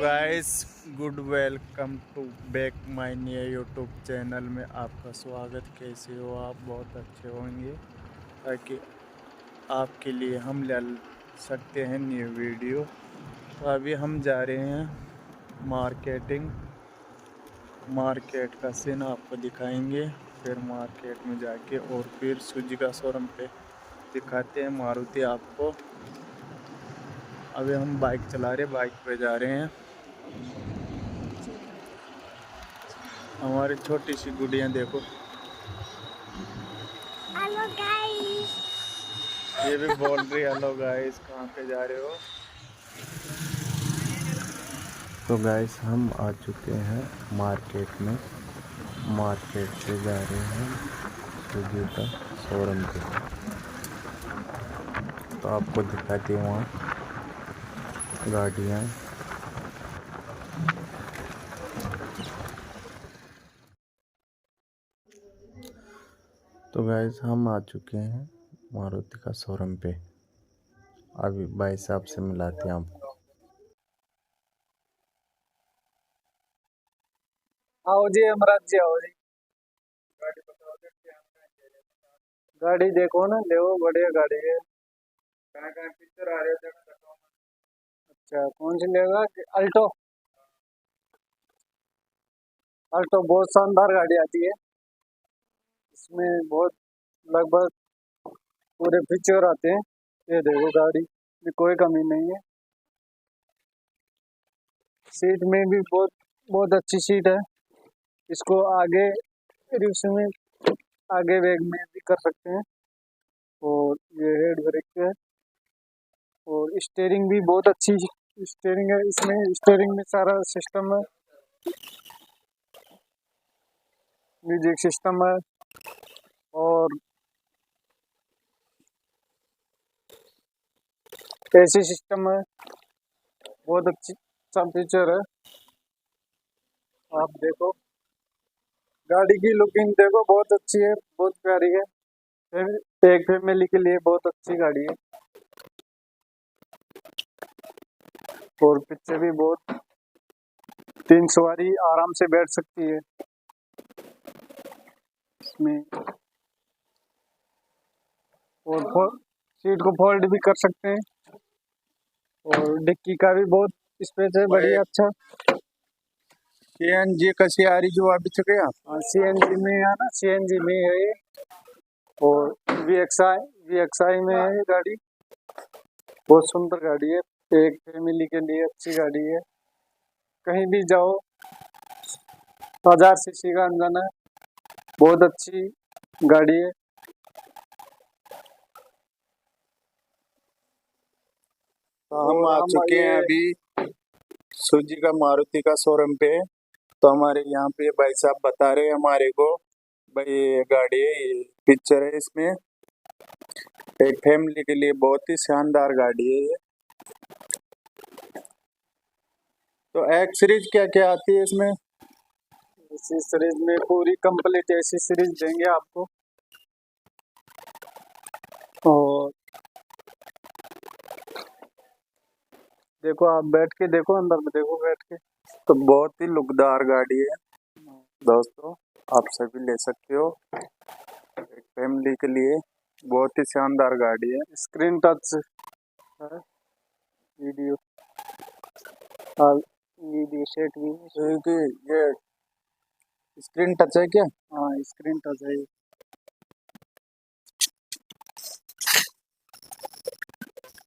Guys good welcome to back my new YouTube channel में आपका स्वागत। कैसे हो आप? बहुत अच्छे होंगे, ताकि आपके लिए हम ला सकते हैं न्यू वीडियो। तो अभी हम जा रहे हैं मार्केट का सीन आपको दिखाएंगे। फिर मार्केट में जाके और फिर सुजुकी शोरूम पे दिखाते हैं मारुति आपको। अभी हम बाइक चला रहे, बाइक पे जा रहे हैं। हमारी छोटी सी गुड़िया देखो, हेलो गाइस। ये भी बोल रही हेलो गाइस। कहाँ पे जा रहे हो? तो गाइस हम आ चुके हैं मार्केट में। मार्केट से जा रहे हैं सुजुकी शोरूम पे। तो आपको दिखाती हूँ वहाँ गाड़ियाँ। तो गाइस हम आ चुके हैं मारुति का शोरूम पे। अभी भाई साहब से मिलाते हैं आपको। आओ जी अमराज जी, आओ जी। गाड़ी देखो ना, ले बढ़िया गाड़ी है। पिक्चर आ रहे थे। अच्छा, कौन सी लेगा? अल्टो। अल्टो बहुत शानदार गाड़ी आती है। इसमें बहुत लगभग पूरे फीचर आते हैं। ये देखो, गाड़ी में कोई कमी नहीं है। सीट में भी बहुत बहुत अच्छी सीट है। इसको आगे रिक्शे में आगे बैग में भी कर सकते हैं। और ये हेड ब्रेक है। और स्टीयरिंग भी बहुत अच्छी स्टीयरिंग है। इसमें स्टीयरिंग में सारा सिस्टम है, म्यूजिक सिस्टम है। और एसी सिस्टम है। बहुत अच्छी सब फीचर है। आप देखो, गाड़ी की लुकिंग देखो, बहुत अच्छी है, बहुत प्यारी है। एक फैमिली के लिए बहुत अच्छी गाड़ी है। और पीछे भी बहुत 3 सवारी आराम से बैठ सकती है इसमें। और सीट को फोल्ड भी कर सकते हैं। और डिक्की का भी बहुत स्पेस है, बढ़िया अच्छा। सीएनजी कशी आ रही जो अभी तक है? सीएनजी में है ना, सीएनजी में है ये। और वीएक्सआई में है ये गाड़ी। बहुत सुंदर गाड़ी है, एक फैमिली के लिए अच्छी गाड़ी है। कहीं भी जाओ, 1000 सीसी का इंजन है, बहुत अच्छी गाड़ी है। तो हम आ चुके हैं अभी सुजुकी मारुति का शोरूम पे। तो हमारे यहाँ पे भाई साहब बता रहे हैं हमारे को, भाई ये गाड़ी है, ये पिक्चर है इसमें। एक फैमिली के लिए बहुत ही शानदार गाड़ी है ये। तो एक्स सीरीज क्या क्या आती है इसमें? इसी सीरीज में पूरी कंप्लीट ऐसी सीरीज देंगे आपको। और देखो, आप बैठ के देखो, अंदर में देखो बैठ के। तो बहुत ही लुकदार गाड़ी है दोस्तों, आप सभी ले सकते हो। एक फैमिली के लिए बहुत ही शानदार गाड़ी है। स्क्रीन टच है, वीडियो वीडियो सेट भी है। क्योंकि ये स्क्रीन टच है क्या? हाँ, स्क्रीन टच है।